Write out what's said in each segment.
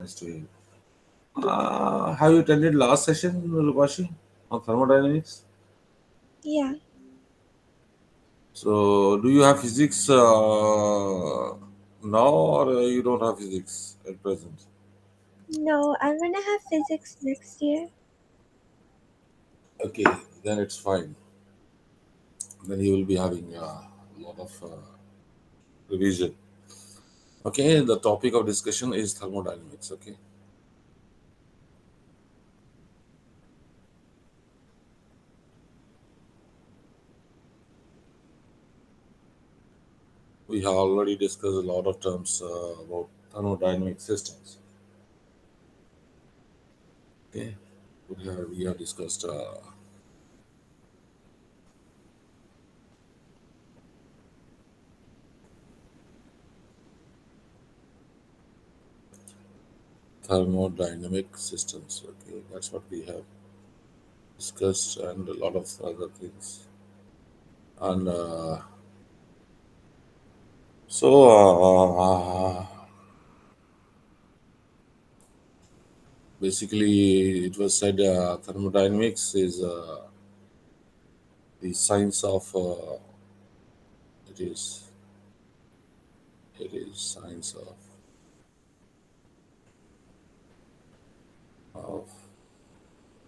Nice to hear. Have you attended last session, Rupashi, on thermodynamics? Yeah. So, do you have physics now, or you don't have physics at present? No, I'm gonna have physics next year. Okay, then it's fine. Then you will be having a lot of revision. Okay, the topic of discussion is thermodynamics. Okay, we have already discussed a lot of terms about thermodynamic systems. Okay, we have discussed thermodynamic systems. Okay, that's what we have discussed, and a lot of other things. And so, basically, it was said thermodynamics is the science of it is science of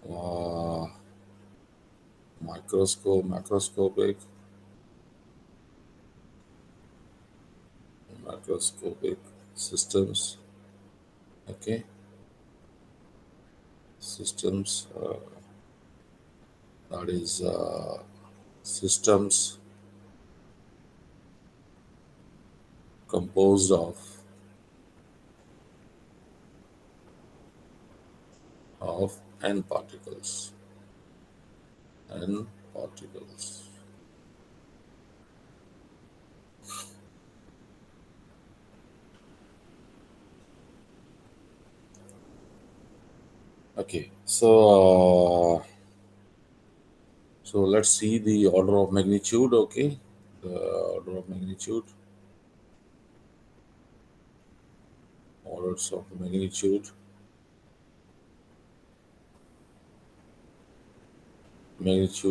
uh, macroscopic macroscopic systems. Okay, systems that is systems composed of n particles. N particles. Okay, so let's see the order of magnitude. Okay, the order of magnitude, orders of magnitude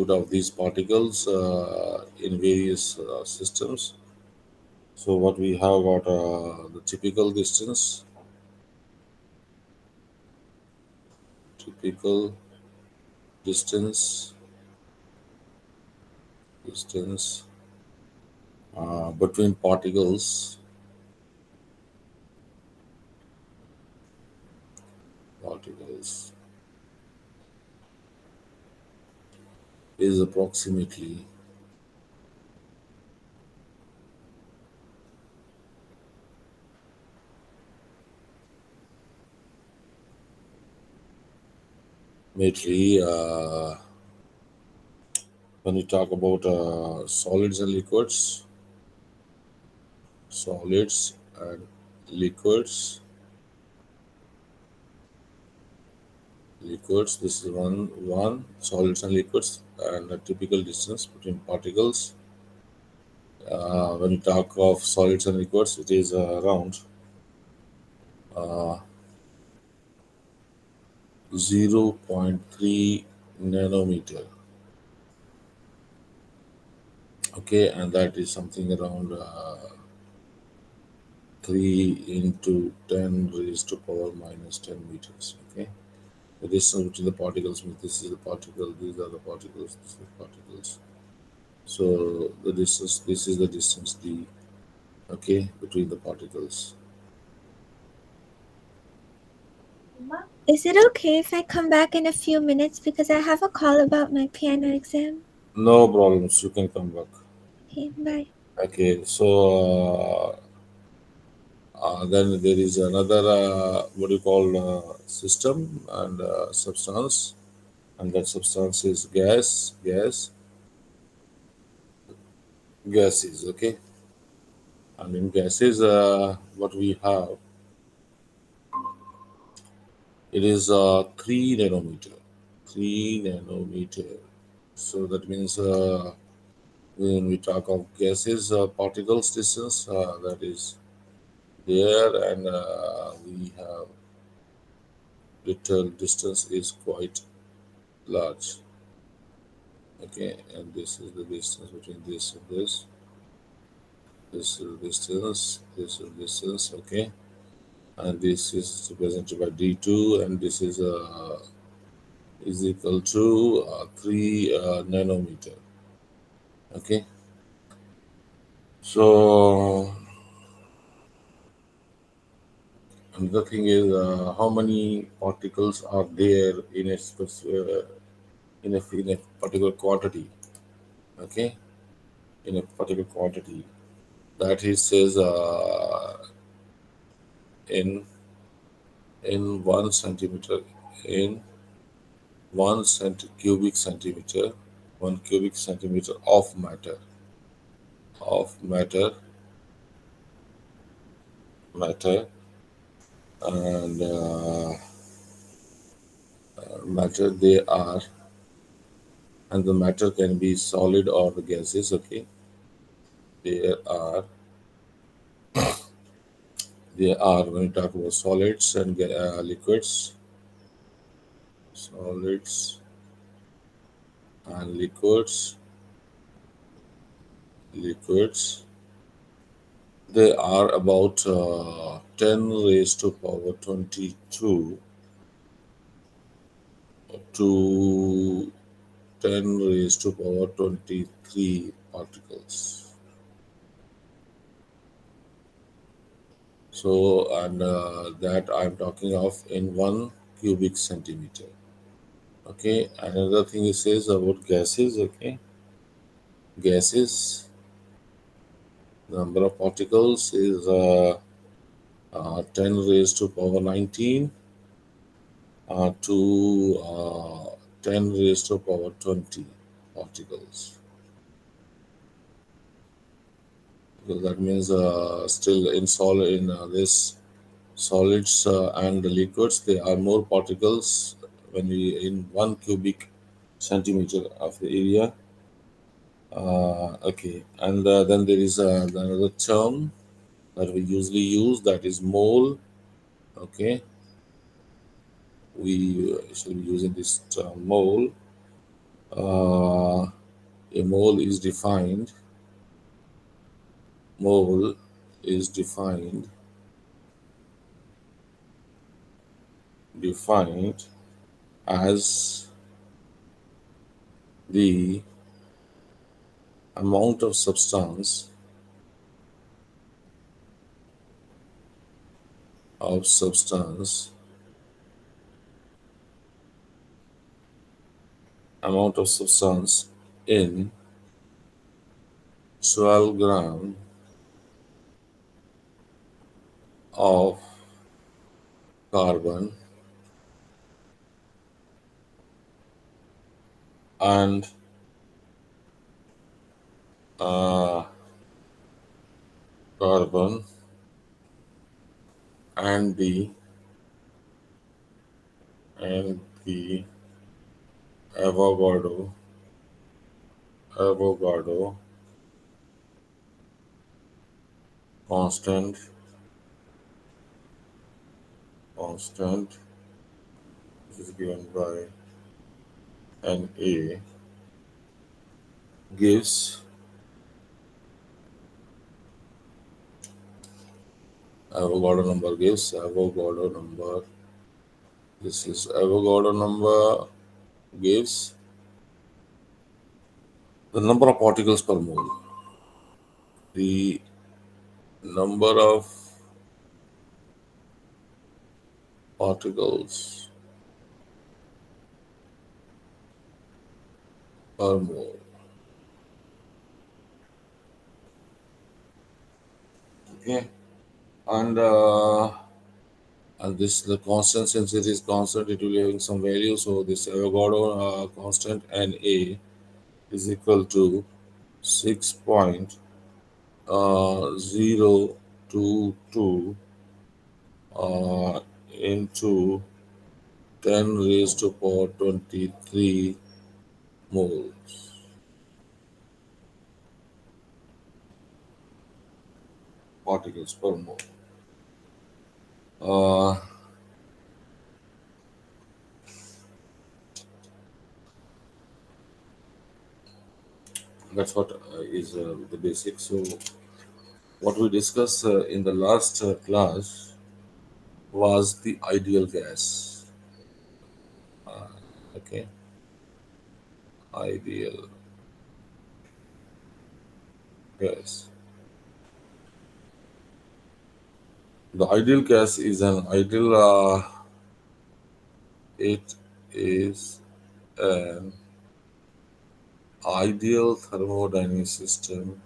of these particles in various systems. So what we have got the typical distance, distance between particles is approximately mainly when we talk about solids and solids and liquids, this is one solids and liquids, and a typical distance between particles. When we talk of solids and liquids, it is around uh, 0.3 nanometer. Okay, and that is something around 3 into 10 raised to power minus 10 meters. Okay, the distance between the particles means this is the particle, these are the particles, this is the particles. So the distance, this is the distance d. Okay, between the particles. Is it okay if I come back in a few minutes because I have a call about my piano exam? No problems. You can come back. Okay, bye. Okay, so then there is another what do you call system and substance, and that substance is gases. Okay, and in gases, what we have, it is 3 nanometer. 3 nanometer. So that means when we talk of gases, particles distance, that is there, and we have. little distance is quite large. Okay, and this is the distance between this and this. This is distance. This is distance. Okay, and this is represented by d2, and this is equal to 3 nanometer. Okay, so another thing is how many particles are there in a in a particular quantity. Okay, in a particular quantity that he says in 1 centimeter, in cubic centimeter, 1 cubic centimeter of matter, and matter they are, and the matter can be solid or gases. Okay, there are when you talk about solids and liquids, solids and liquids, they are about 10 raised to power 22 to 10 raised to power 23 particles. So, and that I'm talking of in 1 cubic centimeter. Okay, another thing it says about gases. Okay, gases, the number of particles is 10 raised to power 19 to 10 raised to power 20 particles. So that means still in solid in this solids and the liquids, there are more particles when we in 1 cubic centimeter of the area. Okay, and then there is another term that we usually use, that is mole. Okay, we should be using this term mole. A mole is defined. Mole is defined as the amount of substance amount of substance in 12 gram of carbon and uh, carbon and the Avogadro Avogadro constant constant, which is given by Na, gives Avogadro number. This is Avogadro number gives the number of particles per mole. The number of particles per mole. Okay, and this the constant, since it is constant, it will be having some value. So this Avogadro constant Na is equal to 6.022 into 10 raised to power 23 moles, particles per mole. Uh, That's what is the basic. So what we discussed in the last class was the ideal gas. Okay, ideal gas. The ideal gas is an ideal. It is an ideal thermodynamic system.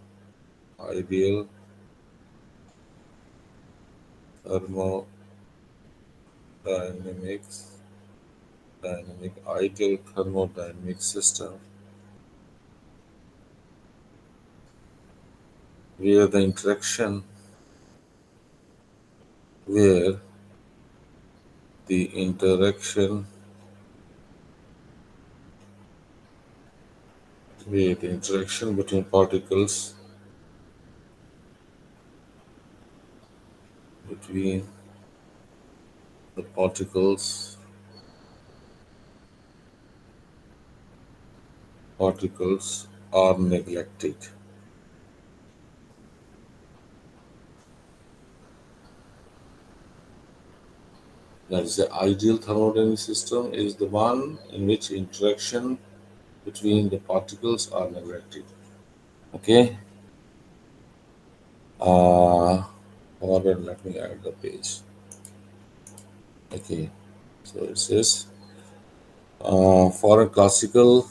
Ideal thermodynamics. Ideal thermodynamic system where the interaction where the interaction between between the particles are neglected. That is, the ideal thermodynamic system is the one in which interaction between the particles are neglected. Okay. Forward, let me add the page. Okay. So it says for a classical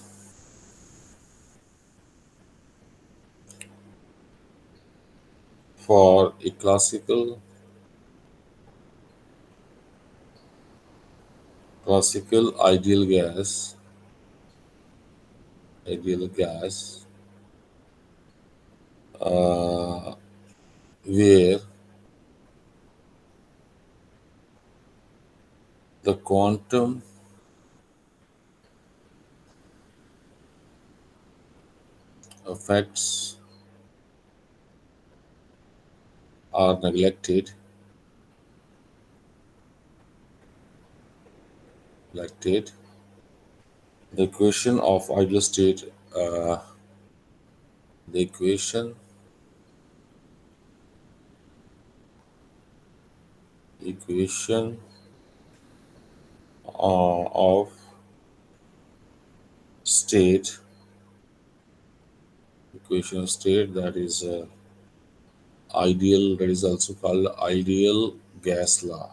ideal gas, uh, where the quantum effects are neglected, the equation of ideal state, the equation of state, equation of state, that is ideal, that is also called ideal gas law.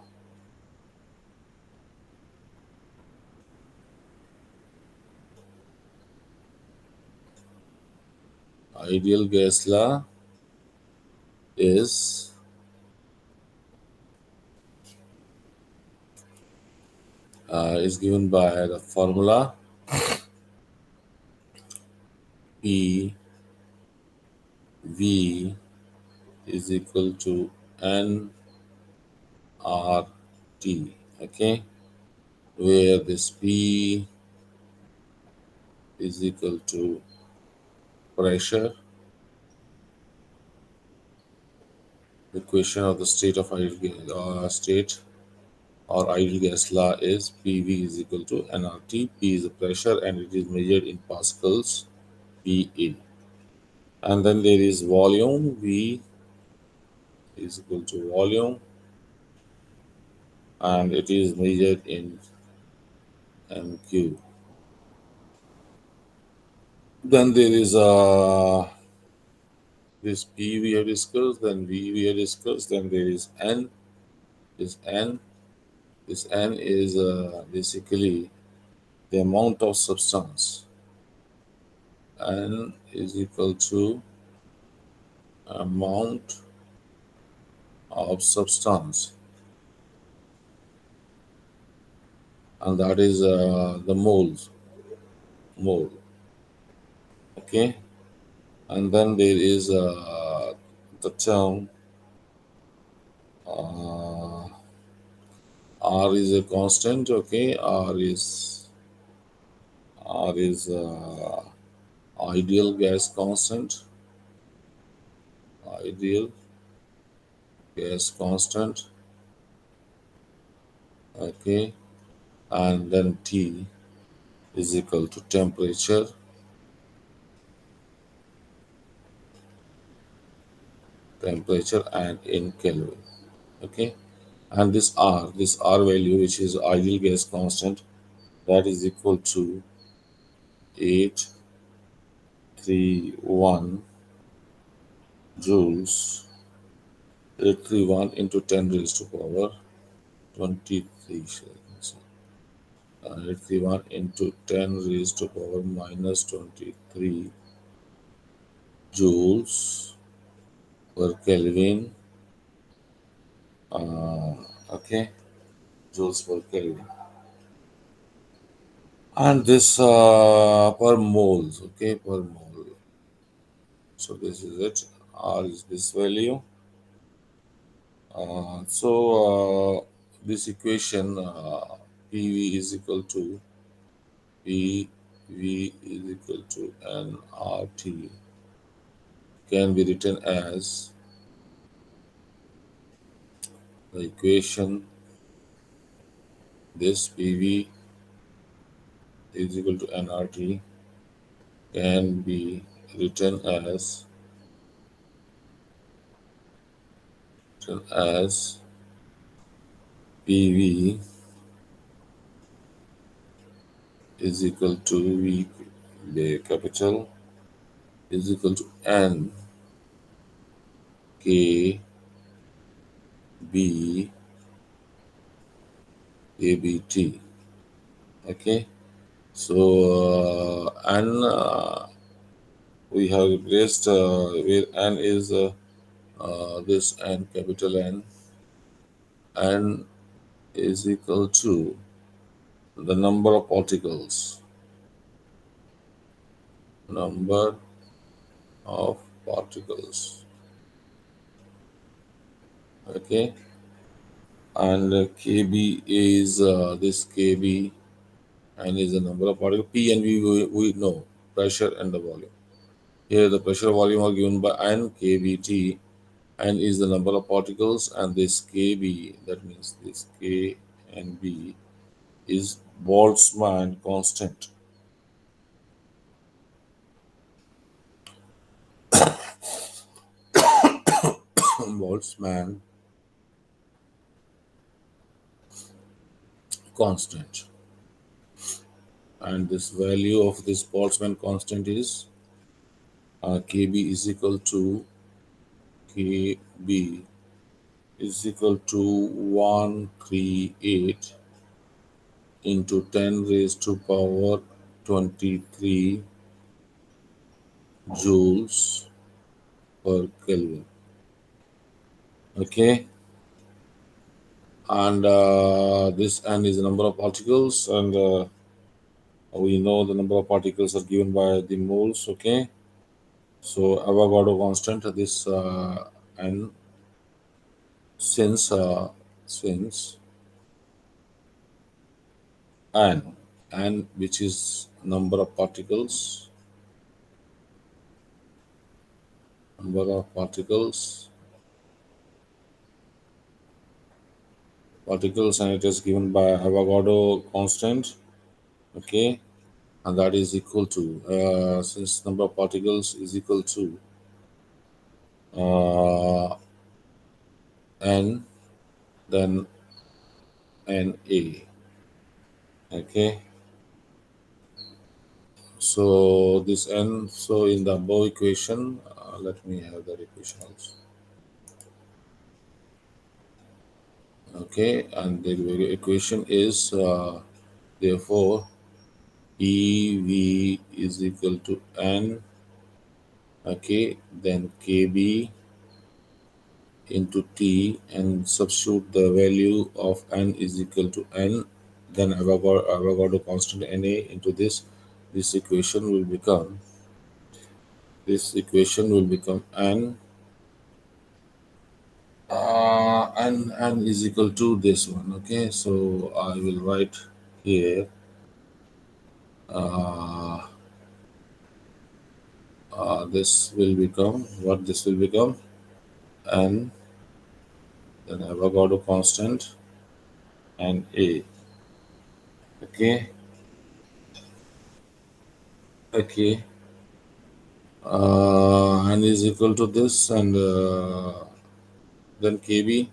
Ideal gas law is is given by the formula P V is equal to N R T. Okay, where this P is equal to pressure. The equation of the state of state or ideal gas law is PV is equal to nRT. P is the pressure and it is measured in pascals. PA. And then there is volume. V is equal to volume and it is measured in MQ. Then there is this P we have discussed, then V we have discussed, then there is N. This N. This N is basically the amount of substance. N is equal to amount of substance, and that is the mole. Okay, and then there is the term uh, R is a constant. Okay, R is ideal gas constant. Ideal gas constant. Okay, and then T is equal to temperature. temperature and in Kelvin. Okay, and this R value, which is ideal gas constant, that is equal to 831 joules, 831 into 10 raised to power 23. 831 into 10 raised to power minus 23 joules per Kelvin. Okay, joules per Kelvin. And this per moles, okay, per mole. So this is it. R is this value. This equation, PV is equal to PV is equal to nRT, can be written as the equation, this PV is equal to nRT, can be written as PV is equal to V, the capital, is equal to N K B ABT. Okay, so N, we have replaced where N is this N, capital N. N is equal to the number of particles, number of particles. Okay, and KB is this KB, and is the number of particles. P and V we know, pressure and the volume. Here the pressure volume are given by N kBT, and is the number of particles, and this KB, that means this K and B, is Boltzmann constant. Boltzmann constant, and this value of this Boltzmann constant is KB is equal to KB is equal to 138 into 10 raised to power 23 joules per Kelvin. Okay, and this N is the number of particles, and we know the number of particles are given by the moles. Okay, so Avogadro constant, this N, since N, which is number of particles, number of particles, and it is given by Avogadro constant. Okay, and that is equal to, since number of particles is equal to uh, N, then Na. Okay, so this N, so in the above equation, let me have that equation also. Okay, and the equation is therefore EV is equal to N. Okay, then KB into T, and substitute the value of N is equal to N, then Avogadro constant Na into this equation will become, N, N is equal to this one. Okay, so I will write here, uh, this will become, what this will become, N, then Avogadro constant, and A. Okay, okay, N is equal to this, and then kb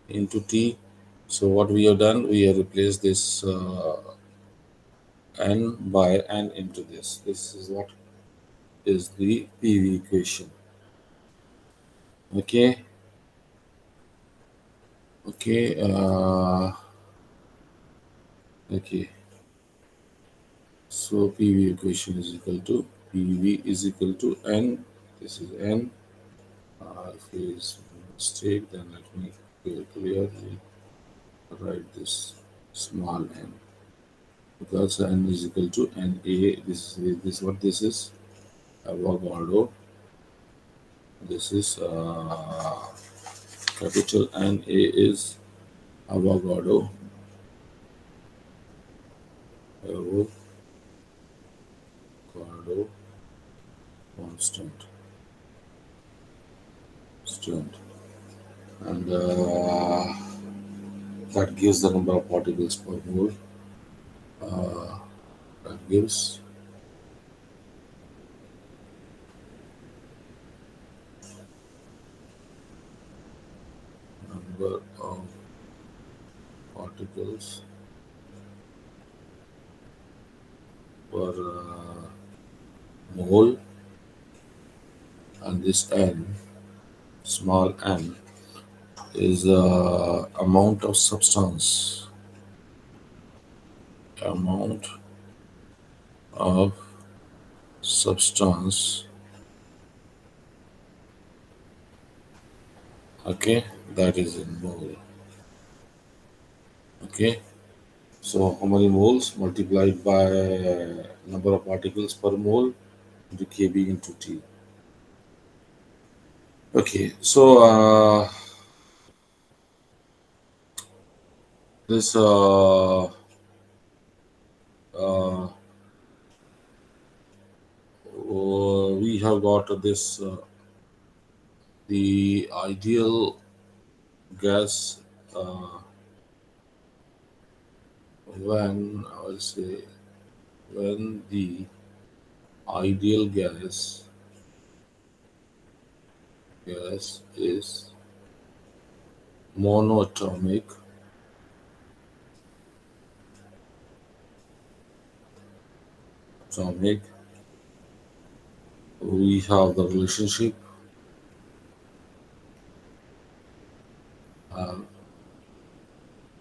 into T. So what we have done, we have replaced this N by N into this. This is what is the PV equation. Okay, okay, okay. So PV equation is equal to PV is equal to N. This is N. If it is a mistake, then let me clearly write this small n, because n is equal to NA. This what this is, Avogadro. This is capital NA is Avogadro. Avogadro constant. Constant. And that gives the number of particles per mole. That gives number of particles per mole, and this n, small n, is amount of substance, amount of substance, okay, that is in mole. Okay, so how many moles multiplied by number of particles per mole into kb into T. Okay, so this uh, we have got this the ideal gas, uh, when I will say, when the ideal gas is monoatomic, atomic, we have the relationship, uh,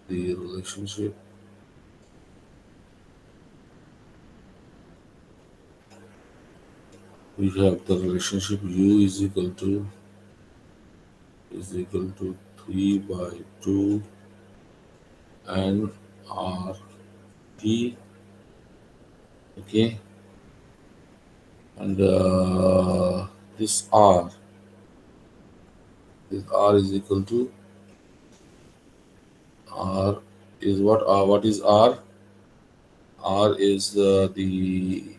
the relationship we have the relationship U is equal to 3 by 2 N R T. Okay, and this R is equal to R is what is R? R is the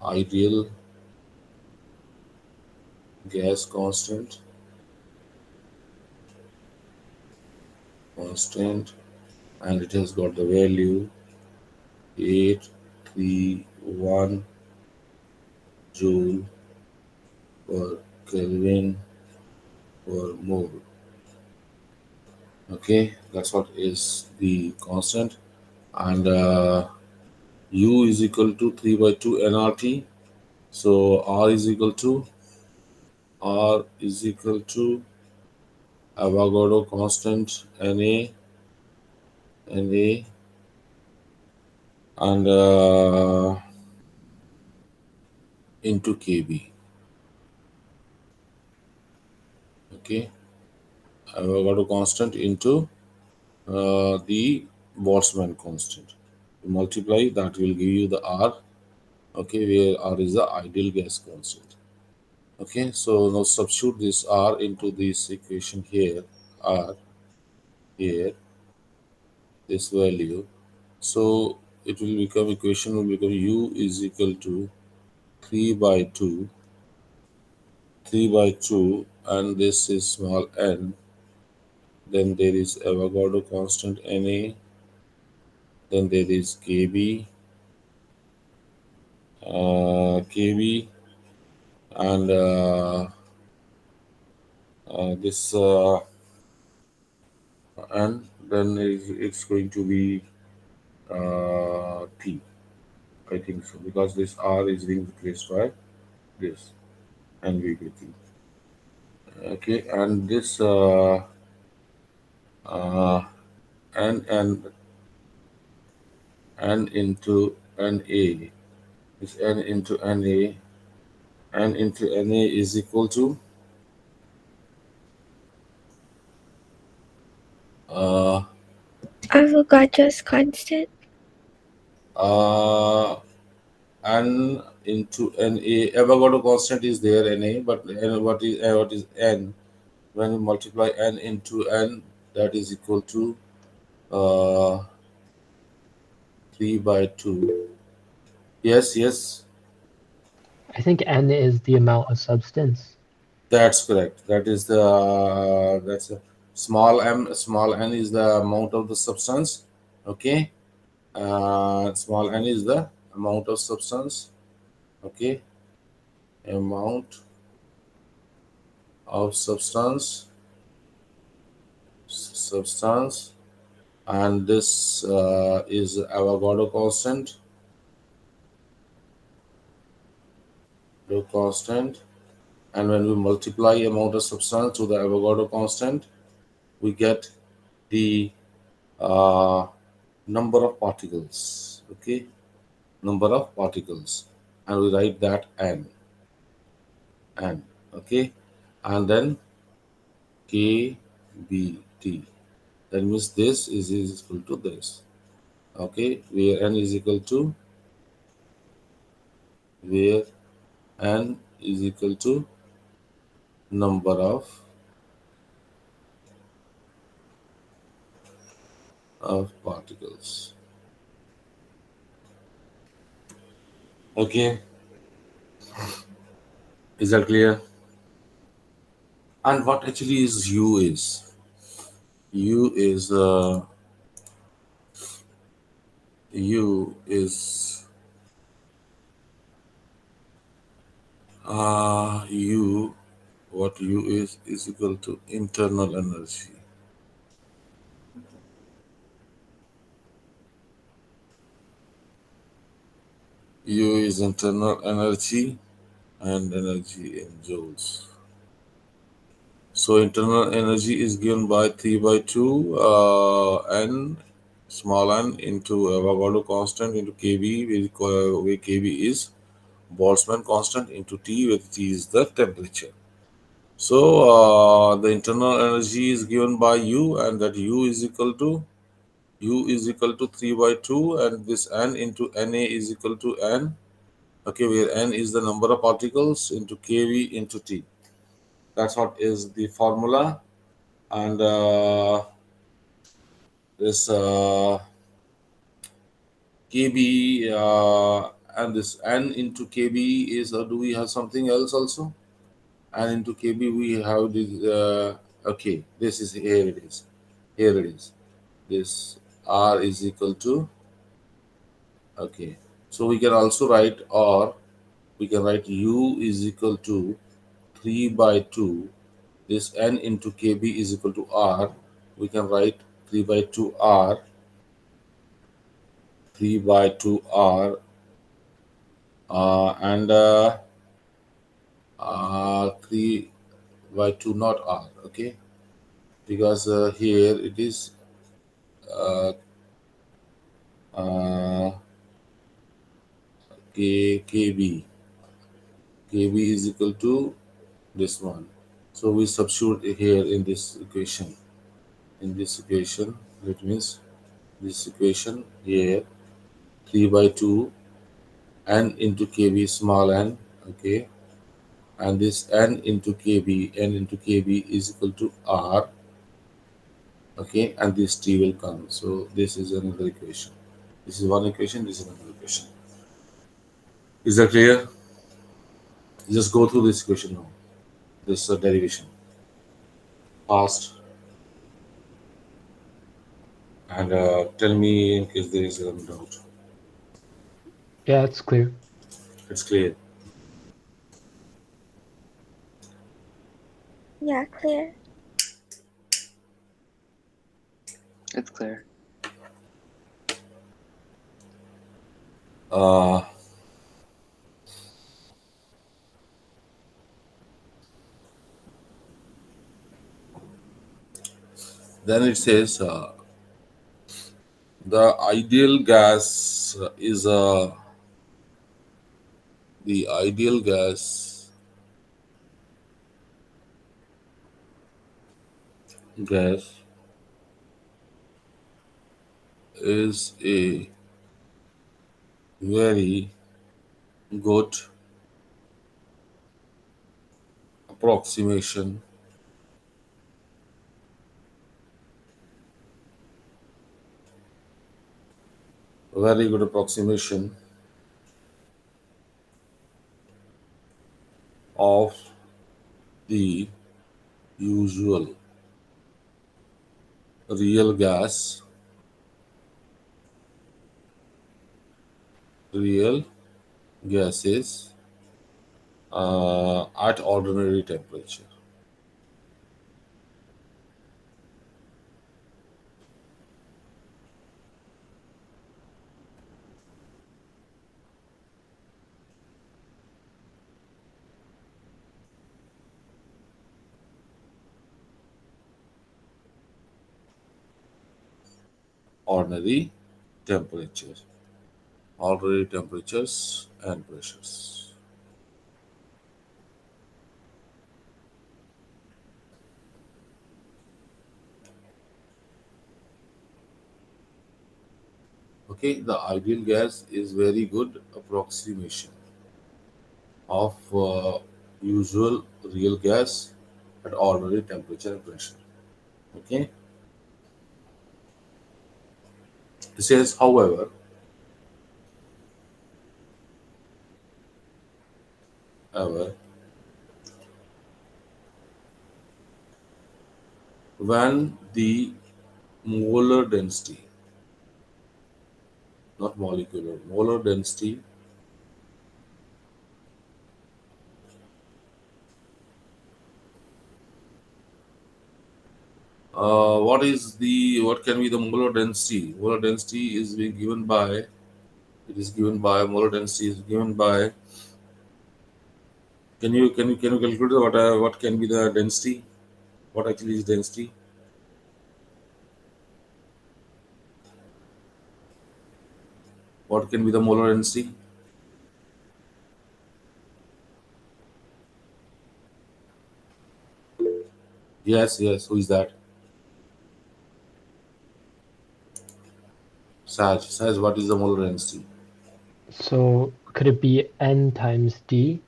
ideal gas constant, and it has got the value 831 joule per Kelvin per mole. Okay, that's what is the constant, and U is equal to 3 by 2 nRT. So R is equal to Avogadro constant Na, and into kb. Okay, Avogadro constant into the Boltzmann constant. You multiply, that will give you the R. Okay, where R is the ideal gas constant. Okay, so now substitute this R into this equation here. R here, this value. So it will become, equation will become U is equal to 3 by 2, 3 by 2, and this is small n. Then there is Avogadro constant Na. Then there is Kb. kV, and this and then it's going to be T. I think so, because this R is being replaced by this and VBT. Okay, and this uh, n into NA is n into NA. N into NA is equal to uh, Avogadro's constant. uh, n into NA. Avogadro constant is there, NA, but what is n? When you multiply n into n, that is equal to uh, 3 by 2. Yes, yes, I think N is the amount of substance. that's correct. That is that's a small m. Small n is the amount of the substance. Okay, small n is the amount of substance. Okay, amount of substance, and this is Avogadro constant. The constant, and when we multiply amount of substance to the Avogadro constant, we get the uh, number of particles. Okay, number of particles, and we write that n. Okay, and then kBT. That means this is equal to this. Okay, where n is equal to where n is equal to number of particles. Okay, is that clear? And what actually is U is? U is U is U. What U is equal to internal energy. U is internal energy and energy in joules. So internal energy is given by 3 by 2 n small n into Avogadro constant into kb, where kb is Boltzmann constant into T, where T is the temperature. So the internal energy is given by U, and that U is equal to 3 by 2, and this N into Na is equal to N. Okay, where N is the number of particles into kV into T. That's what is the formula, and this kb and this N into kb is. Do we have something else also? And into kb we have this. Okay, this is here. It is here. It is this R is equal to. Okay, so we can also write, or we can write U is equal to 3 by 2. This N into kb is equal to R. We can write 3 by 2 R, 3 by 2 R, and 3 by 2 not R. Okay, because here it is uh, uh, kb. Kb is equal to this one. So we substitute here in this equation. In this equation, that means this equation here, 3 by 2 n into kb small n. Okay, and this n into kb is equal to R. Okay, and this T will come. So this is another equation. This is one equation, this is another equation. Is that clear? Just go through this equation now, this derivation fast, and tell me in case there is a doubt. Yeah, it's clear. It's clear. Yeah, clear. It's clear. Uh, then it says the ideal gas is the ideal gas is a very good approximation very good approximation of the usual real real gases at ordinary temperature. Ordinary temperature, ordinary temperatures and pressures. Okay, the ideal gas is very good approximation of usual real gas at ordinary temperature and pressure. Okay, it says, however, when the molar density, not molecular, molar density what can be the molar density? Molar density is being given by, it is given by, molar density is given by, can you calculate what can be the density? What actually is density? What can be the molar density? Yes, yes. Who is that? Saj, what is the molar density? So could it be N times D?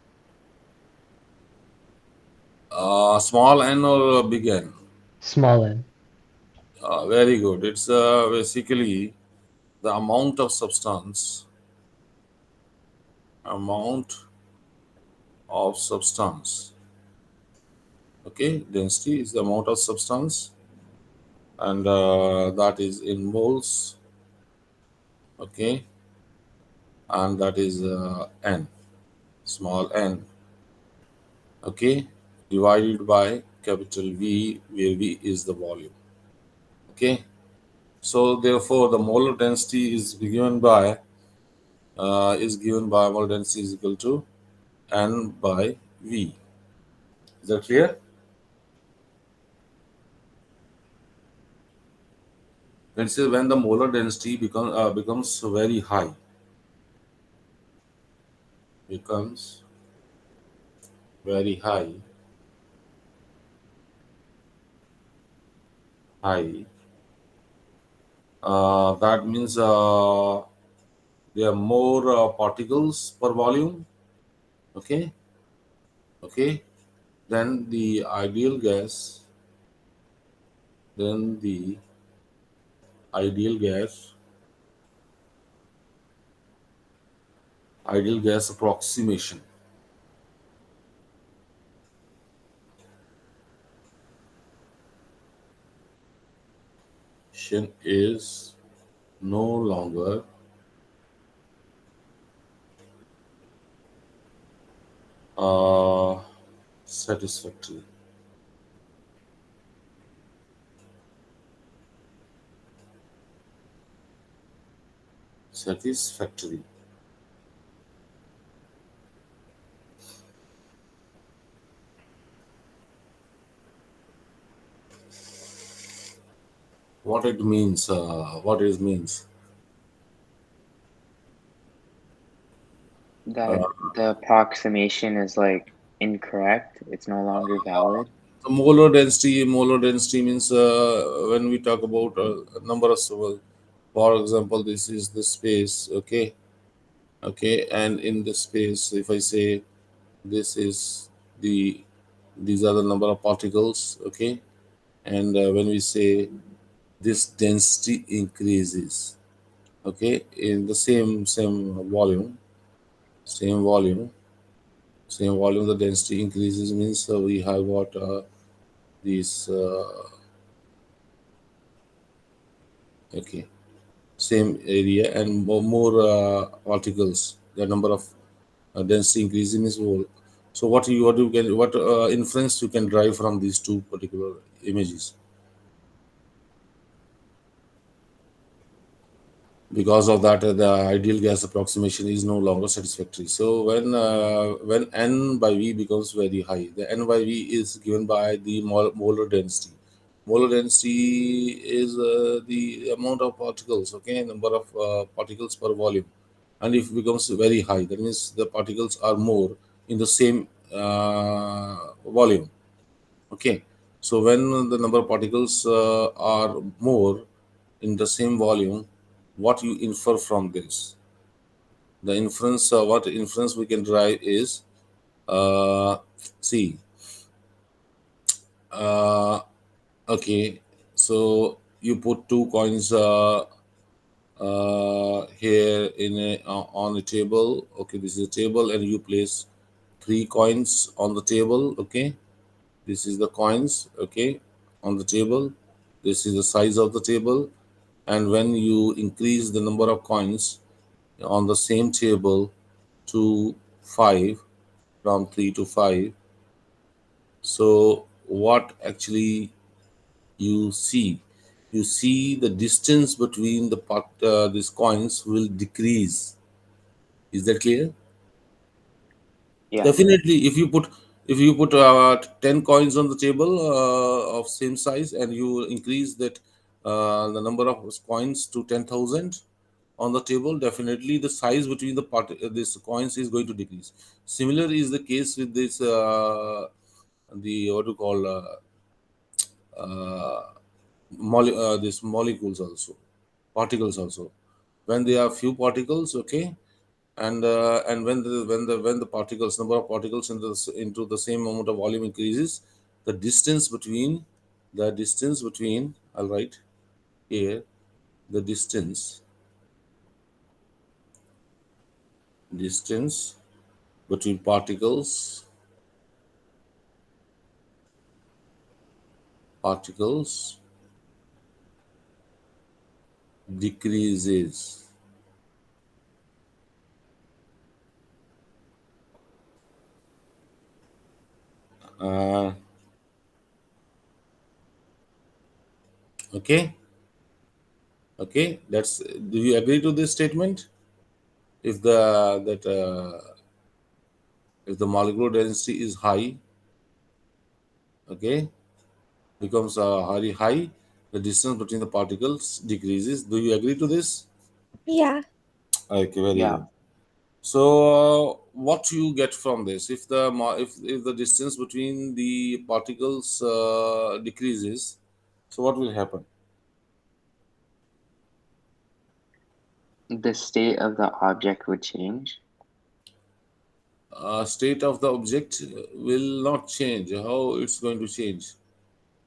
Small n or big N? Small n. Very good. It's basically the amount of substance. Okay, density is the amount of substance, and that is in moles. Okay, and that is n, small n. Okay, divided by capital V, where V is the volume. Okay, so therefore the molar density is given by molar density is equal to n by V. Is that clear? Let's say when the molar density becomes very high, becomes very high. That means there are more particles per volume. Okay, okay. Then the then the ideal gas, ideal gas approximation is no longer uh, satisfactory. Satisfactory. What it means? What it means? That the approximation is like incorrect. It's no longer valid. The molar density means when we talk about a number of well, for example, this is the space, okay, okay, and in the space, if I say this is the these are the number of particles, okay, and when we say this density increases, okay, in the same volume, same volume, same volume, the density increases means we have got these okay, same area and more particles. The number of density increasing is more. So what you can what inference you can drive from these two particular images? Because of that, the ideal gas approximation is no longer satisfactory. So when n by v becomes very high, the n by v is given by the molar density. Molar density is the amount of particles, okay, number of particles per volume. And if it becomes very high, that means the particles are more in the same volume, okay. So when the number of particles are more in the same volume, what you infer from this? The inference, what inference we can derive is, uh, see, uh, okay, so you put two coins here in on a table. Okay, this is a table, and you place three coins on the table. Okay, this is the coins. Okay, on the table. This is the size of the table, and when you increase the number of coins on the same table to 5, from 3 to 5, so what actually you see? You see the distance between the these coins will decrease. Is that clear? Yeah. Definitely, if you put 10 coins on the table of same size, and you increase that the number of coins to 10,000 on the table, definitely the size between the these coins is going to decrease. Similar is the case with this the what you call uh, these molecules also, particles also. When there are few particles, okay, and when the particles, number of particles into the same amount of volume increases, the distance between I'll write here, the distance between particles decreases. uh, okay, okay, that's, do you agree to this statement? If the molecular density is high, okay, becomes very high, the distance between the particles decreases. Do you agree to this? Yeah. Okay, very Yeah. good. So what you get from this? If if the distance between the particles decreases, so what will happen? The state of the object would change. State of the object will not change. How it's going to change?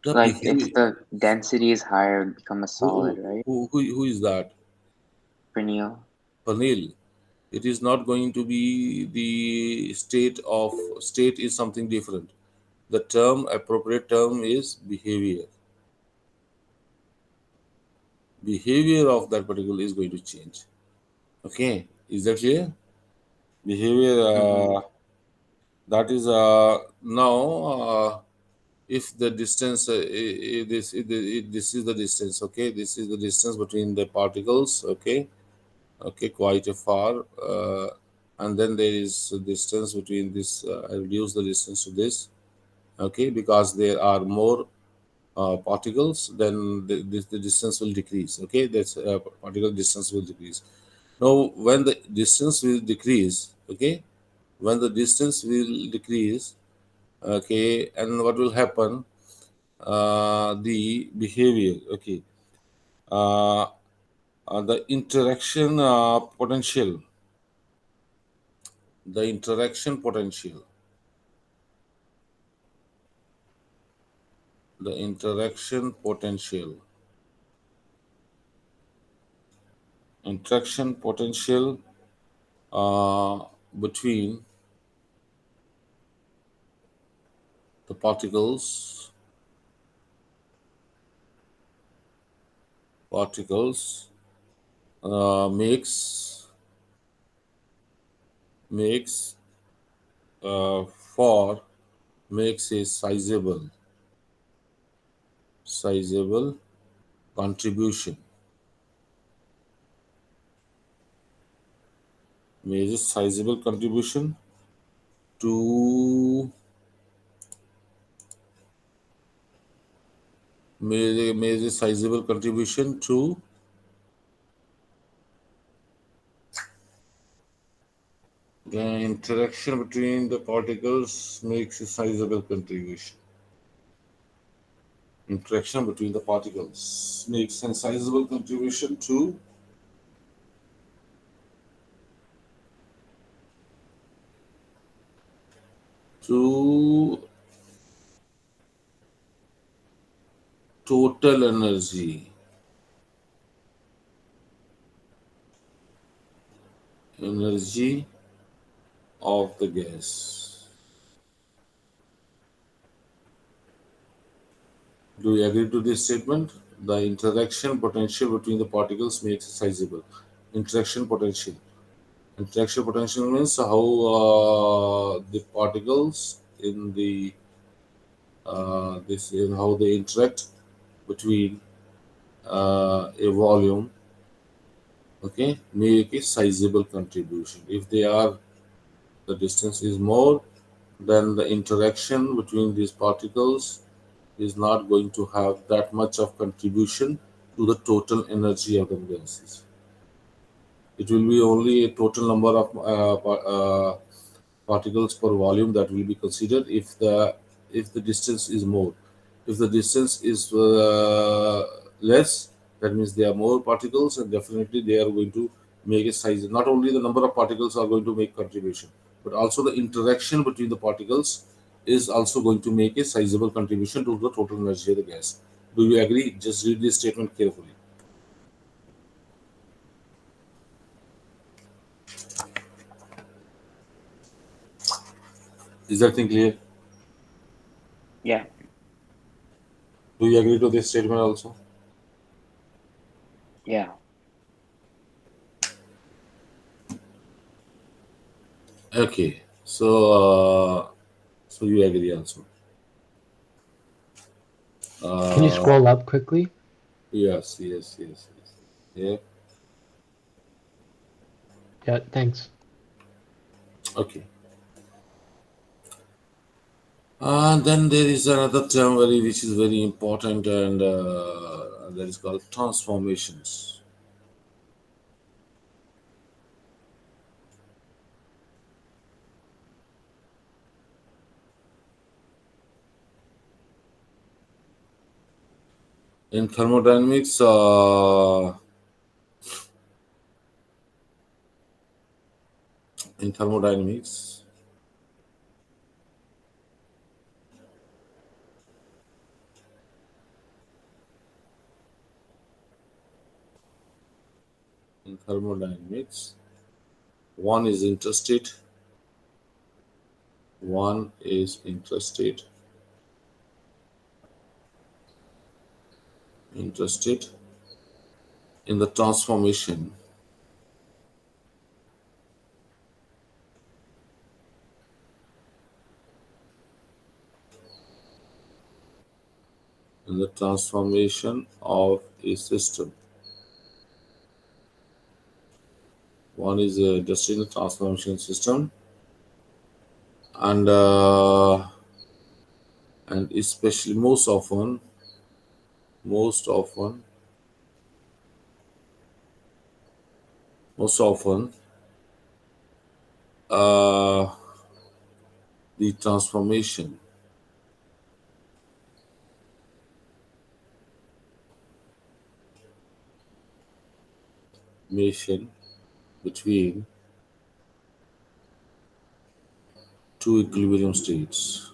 The Like if behavior. the density is higher, it would become a solid, right? Who is that? Fresnel. Panel. It is not going to be the state is something different. The term, appropriate term, is behavior. Behavior of that particular is going to change. Okay, is that clear? Behavior. Mm-hmm. That is now if the distance this is the distance, okay, this is the distance between the particles, okay, okay, quite a far, and then there is a distance between this, I reduce the distance to this, okay, because there are more particles, then the distance will decrease, okay, that's particle distance will decrease. Now when the distance will decrease, okay, when the distance will decrease, okay, and what will happen, the behavior, okay, uh, the interaction potential, the interaction potential, the interaction potential, interaction potential uh, between the particles makes for makes a sizable contribution, makes a sizable contribution to made a sizable contribution to the interaction between the particles, makes a sizable contribution. Interaction between the particles makes a sizable contribution to total energy of the gas. Do you agree to this statement? The interaction potential between the particles makes it sizable. Interaction potential. Interaction potential means how the particles in the this in how they interact between a volume. Okay, make a sizable contribution. If they are the distance is more, then the interaction between these particles is not going to have that much of contribution to the total energy of the gases. It will be only a total number of particles per volume that will be considered if the distance is more. If the distance is less, that means there are more particles, and definitely they are going to make a size. Not only the number of particles are going to make contribution, but also the interaction between the particles is also going to make a sizable contribution to the total energy of the gas. Do you agree? Just read this statement carefully. Is that thing clear? Yeah. Do you agree to this statement also? Yeah. Okay. So you agree also. Can you Uh, scroll up quickly? yes. Yeah. Yeah, thanks. Okay. And then there is another term which is very important, and that is called transformations. In thermodynamics, in thermodynamics, in thermodynamics, one is interested, one is interested in the transformation in the transformation of a system. One is a industrial transformation system, and especially most often, most often, uh, the transformation mation between two equilibrium states.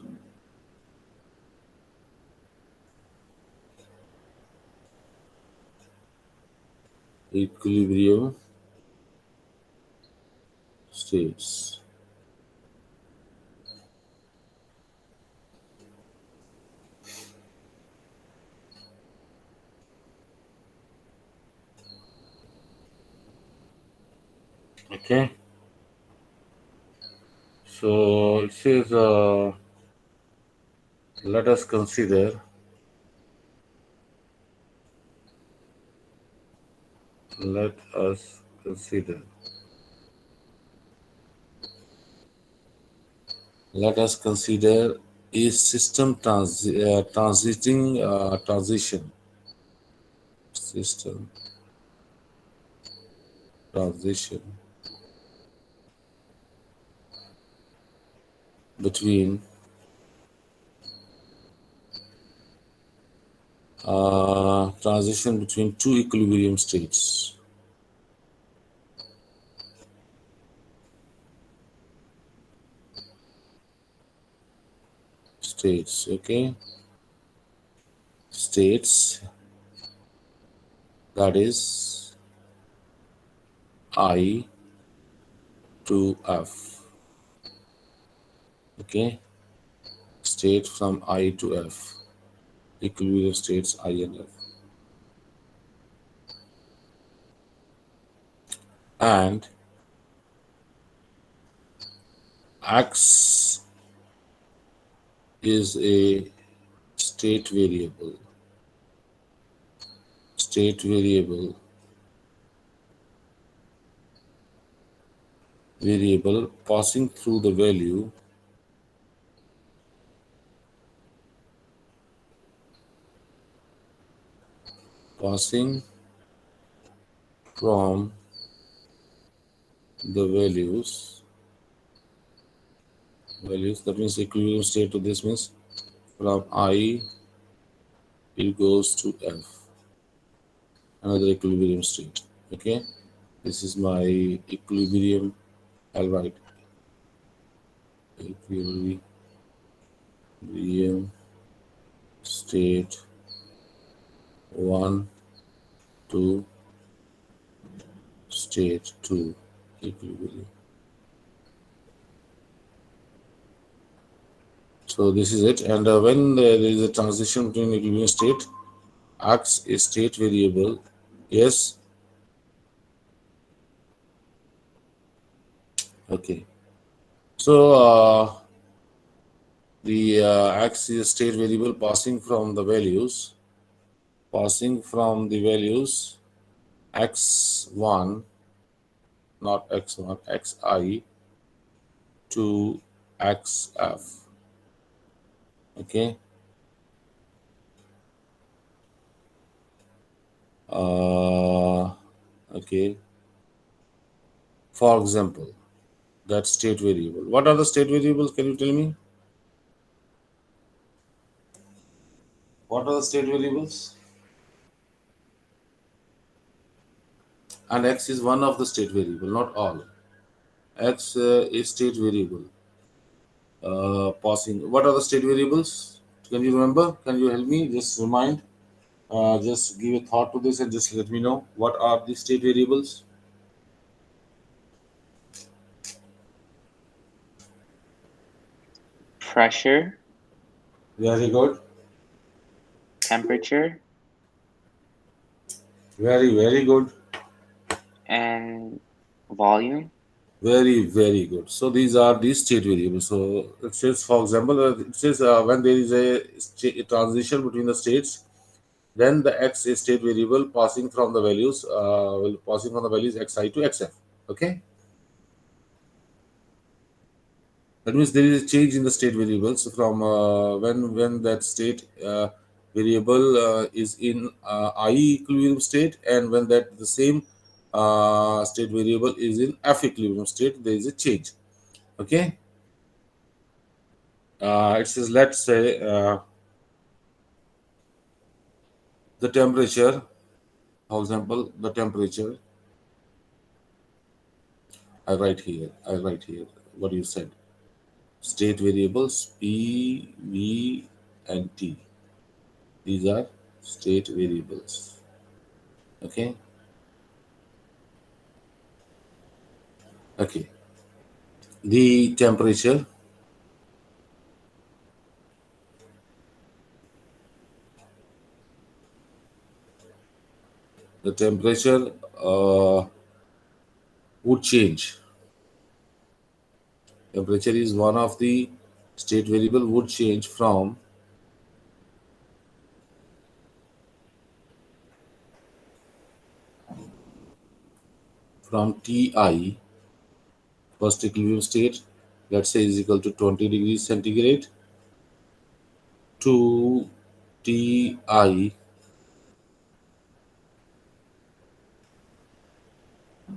Equilibrium states. Okay. So it says, let us consider. Let us consider. Let us consider a system transition system transition between transition between two equilibrium states. Okay. States, that is I to F. Okay. State from I to F. Equilibrium states I and F. And X is a state variable. State variable passing through the value passing from the values, that means equilibrium state to this means from I it goes to F, another equilibrium state. Okay, this is my equilibrium. I'll write equilibrium state 1 to state 2 equilibrium. So this is it. And when there is a transition between equilibrium state, X is state variable. Yes. Okay. So the X is a state variable passing from the values x1, not x1, xi to xf. Okay. Okay. For example, that state variable. What are the state variables? Can you tell me? What are the state variables? And x is one of the state variable, not all. X is state variable. Passing. What are the state variables? Can you remember? Can you help me? Just remind. Just give a thought to this and just let me know what are the state variables. Pressure, Very good. temperature, Very good. and volume. Very, very good. So these are the state variables. So it says, for example, it says when there is a transition between the states, then the x is state variable passing from the values, xi to xf. Okay, that means there is a change in the state variables from when that state variable is in I equilibrium state, and when that the same state variable is in f equilibrium state, there is a change. Okay, it says, let's say the temperature, for example, the temperature. I write here what you said. State variables P, V, and T. These are state variables. Okay. Okay. The temperature, the temperature would change. Temperature is one of the state variable would change from Ti, first equilibrium state, let's say is equal to 20 degrees centigrade, to Ti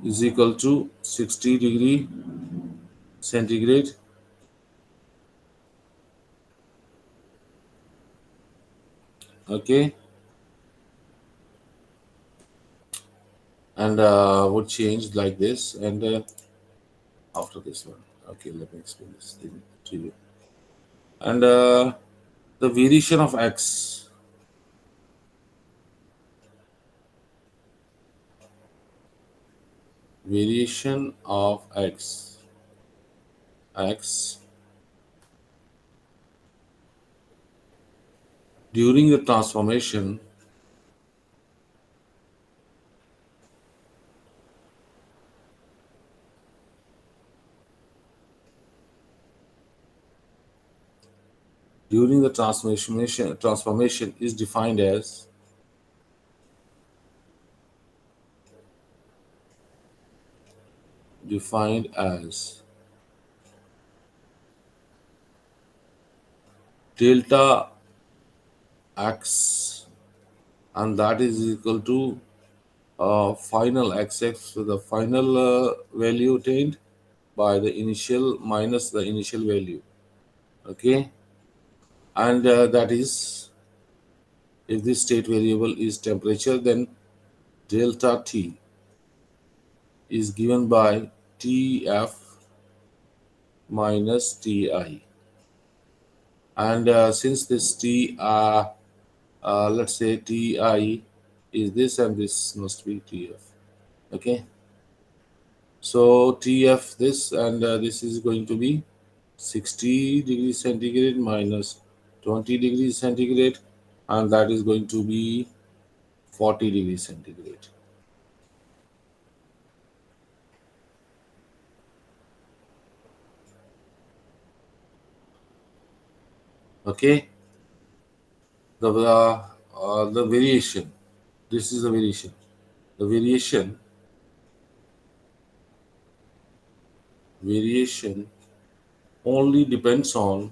is equal to 60 degree centigrade. Okay, and would change like this. And after this one, okay, let me explain this thing to you. And the variation of x, variation of x during the transformation transformation is defined as delta x, and that is equal to final xx, so the final value attained by the initial minus the initial value. Okay, and that is, if this state variable is temperature, then delta T is given by Tf minus Ti. And since this let's say Ti is this, and this must be Tf. Okay, so Tf this, and this is going to be 60 degrees centigrade minus 20 degrees centigrade, and that is going to be 40 degrees centigrade. Okay, the variation. This is the variation. The variation only depends on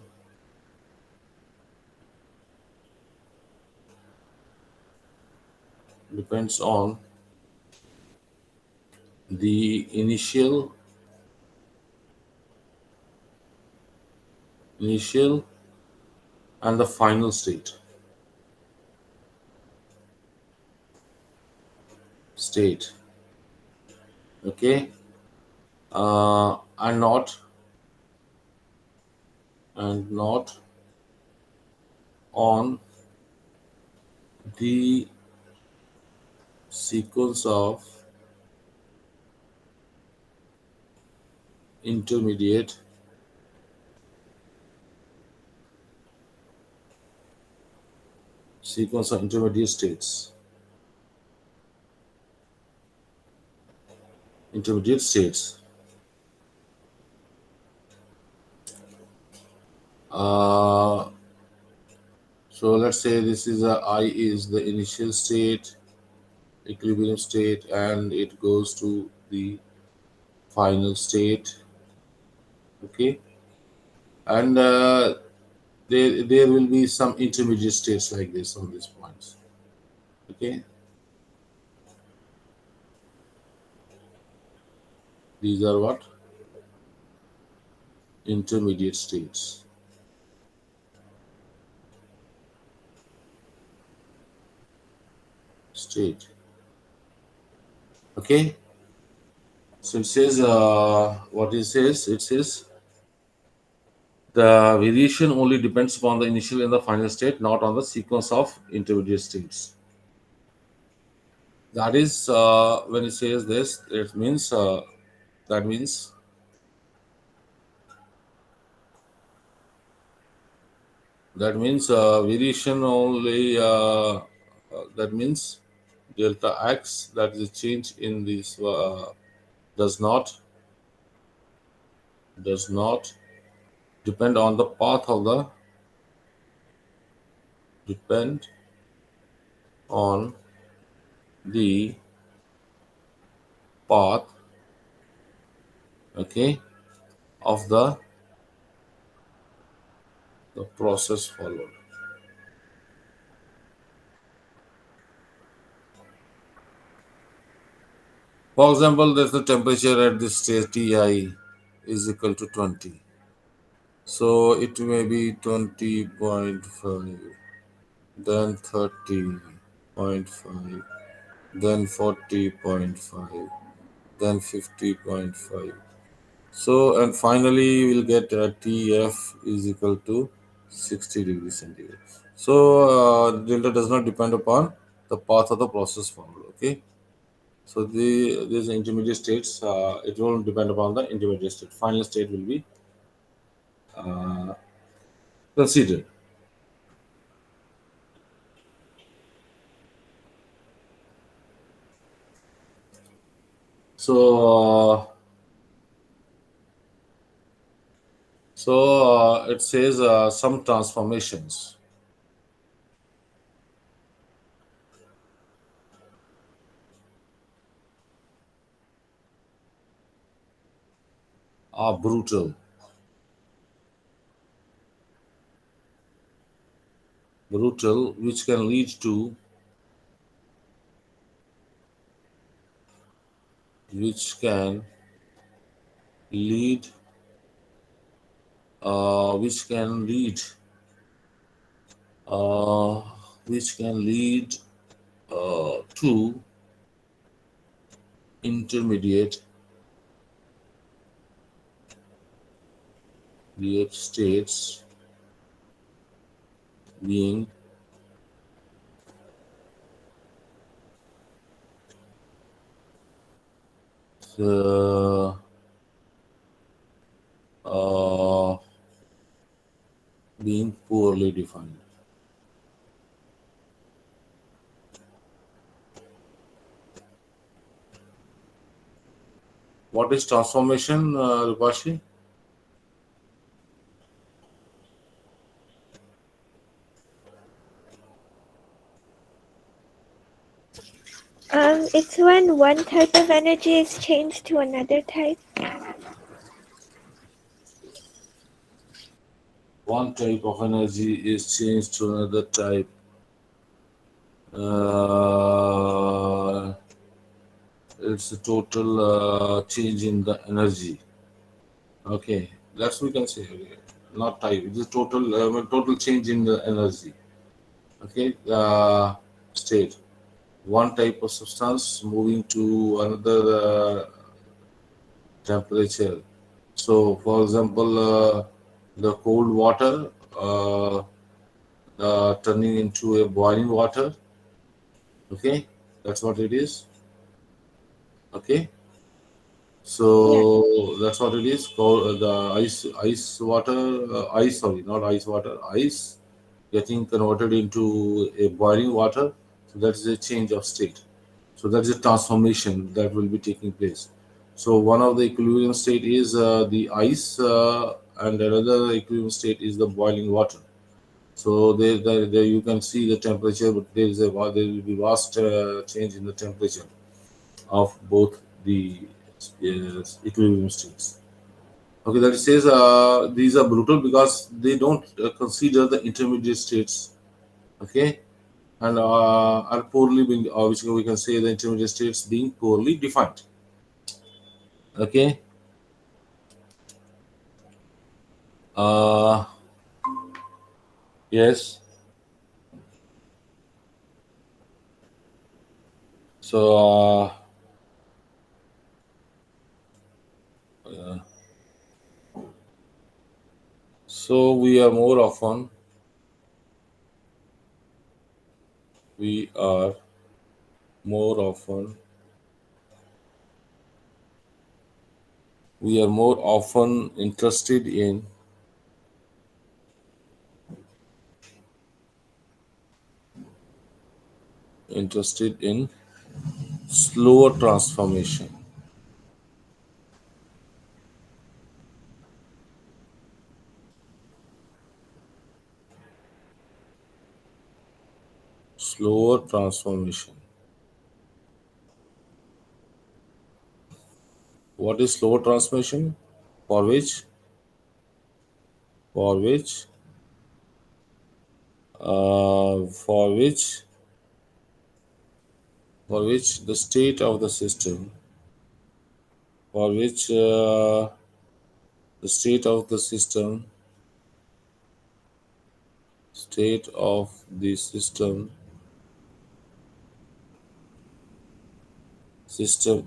the initial and the final state. Okay, and not on the sequence of intermediate states. Intermediate states. So let's say this is I is the initial state, equilibrium state, and it goes to the final state. Okay, and there will be some intermediate states like this on these points. Okay, these are what? Intermediate states. State. Okay, so it says what it says. It says the variation only depends upon the initial and the final state, not on the sequence of intermediate states. That is when it says this, it means that means variation only. That means delta x, that is a change in this, does not depend on the path of the depend on the path, okay, of the process followed. For example, there's the temperature at this stage Ti is equal to 20. So it may be 20.5, then 30.5, then 40.5, then 50.5. So, and finally we'll get Tf is equal to 60 degrees centigrade. So delta does not depend upon the path of the process followed. Okay. So these intermediate states, it won't depend upon the intermediate state. Final state will be considered. So it says some transformations. Are brutal, which can lead to which can lead which can lead uh, which can lead to intermediate states being uh, uh, being poorly defined. What is transformation, Rupashi? It's when one type of energy is changed to another type. One type of energy is changed to another type. Uh, it's a total change in the energy. Okay, that's we can say. Okay. Not type. It's a total change in the energy. Okay, state. One type of substance moving to another temperature. So, for example, the cold water turning into a boiling water. Okay, that's what it is. Okay, Yeah. so that's what it is. Called the ice water, ice. Sorry, not ice water. Ice getting converted into a boiling water. So that is a change of state. So that is a transformation that will be taking place. So one of the equilibrium state is the ice, and another equilibrium state is the boiling water. So there you can see the temperature, but there will be vast change in the temperature of both the equilibrium states. Okay, that says these are brutal because they don't consider the intermediate states. Okay, and are poorly being, which we can say the intermediate states being poorly defined. Okay. Uh, yes. So uh, so we are more often more often interested in slower transformation. Slower transformation. What is slower transformation? For which? For which? For which? For which the state of the system? For which the state of the state of the system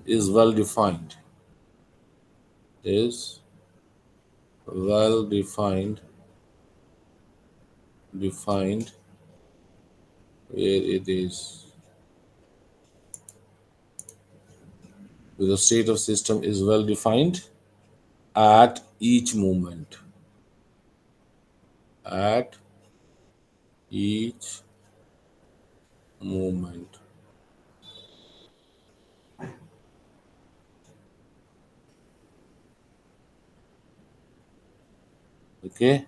is well defined. Is well defined where it is. The state of system is well defined at each moment. At each moment. Okay.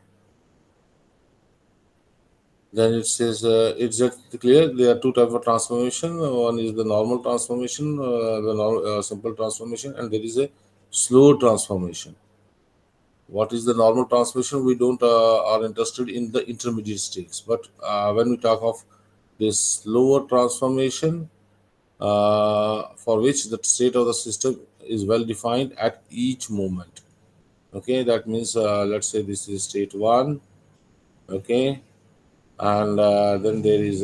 Then it says it's just clear there are two types of transformation. One is the normal transformation, the simple transformation, and there is a slow transformation. What is the normal transformation? We don't are interested in the intermediate states, but when we talk of this slower transformation, for which the state of the system is well defined at each moment. Okay, that means let's say this is state 1. Okay, and then there is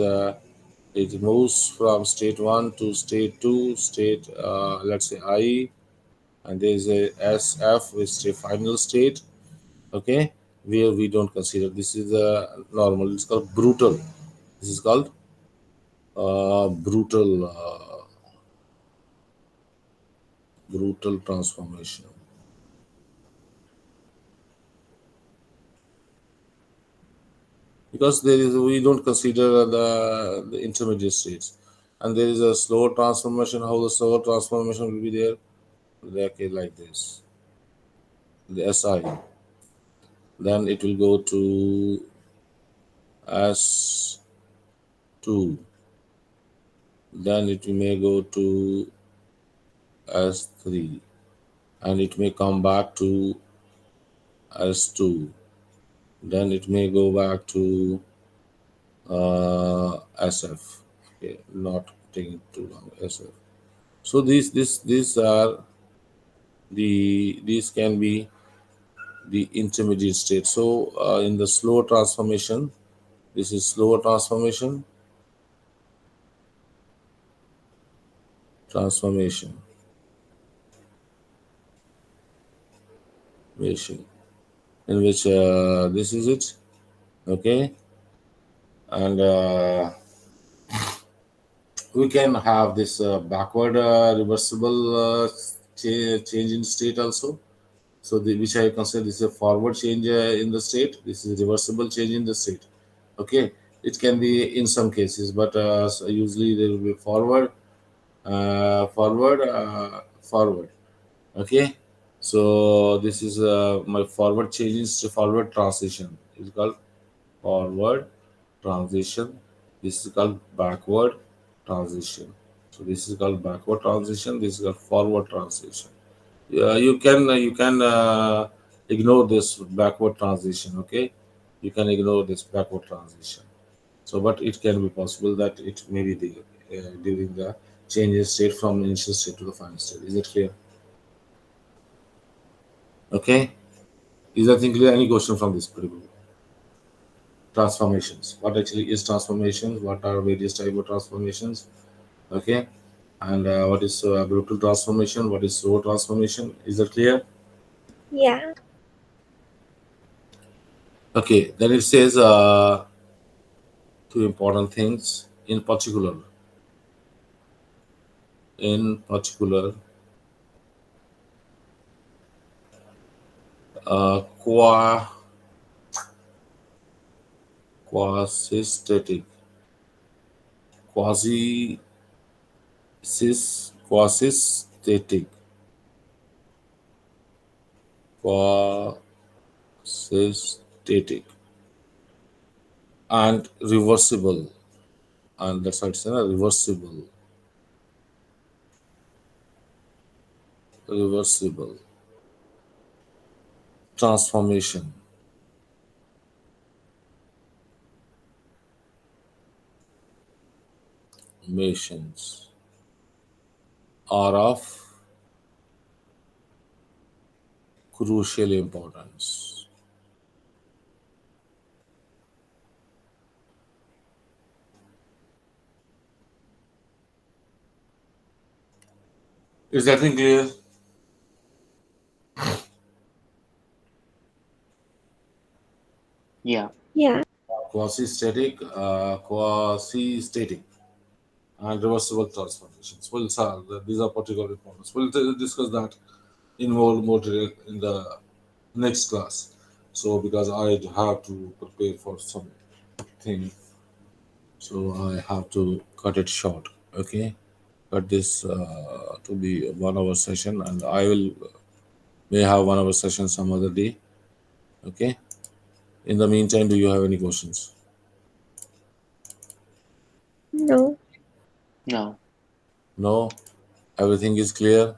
it moves from state 1 to state 2, state let's say I, and there is a SF, which is a final state. Okay, where we don't consider this is normal. It's called brutal. This is called brutal transformation. Because there is we don't consider the intermediate states, and there is a slower transformation. How the slower transformation will be there? Like this, the SI. Then it will go to S2. Then it may go to S3, and it may come back to S2. Then it may go back to SF. Okay, not taking too long. SF. So these are these can be the intermediate state. So in the slow transformation, this is slower transformation, in which this is it. Okay, and we can have this backward reversible change in state also. So which I consider this is a forward change in the state. This is reversible change in the state. Okay, it can be in some cases, but so usually there will be forward. Okay, So this is my forward changes to forward transition. It's called forward transition. This is called backward transition. So this is called backward transition. This is called forward transition. You can ignore this backward transition. Okay, you can ignore this backward transition. So, but it can be possible that it may be during the change in state from initial state to the final state. Is it clear? Okay. Is that clear? Any question from this particular transformations? What actually is transformations? What are various type of transformations? Okay. And what is brutal transformation? What is slow transformation? Is that clear? Yeah. Okay. Then it says two important things in particular. In particular, qua quasi-static, quasi quasi-static, quasi-static, and reversible, and that's why it's a reversible transformation missions are of crucial importance. Is that thing clear? Yeah. Yeah. Quasi-static, and reversible transformations. Well, sir, these are particular importance. We'll discuss that in more detail in the next class. So because I have to prepare for something, so I have to cut it short. Okay, cut this to be a 1 hour session, and I will may have 1 hour session some other day. Okay. In the meantime, do you have any questions? No. No. No. Everything is clear.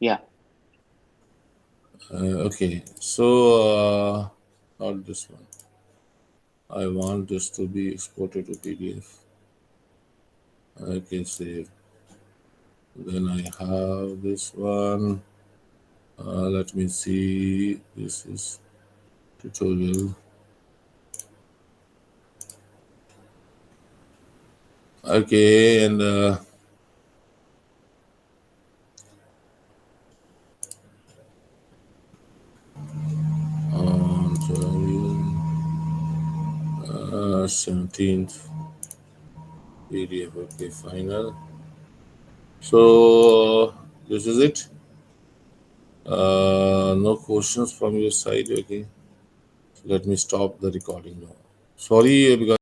Yeah. Okay. So not this one. I want this to be exported to PDF. Okay, save. Then I have this one. Let me see. This is tutorial. Okay, and on January 17th PDF. Okay, final. So this is it. No questions from your side. Okay, so let me stop the recording now. Sorry because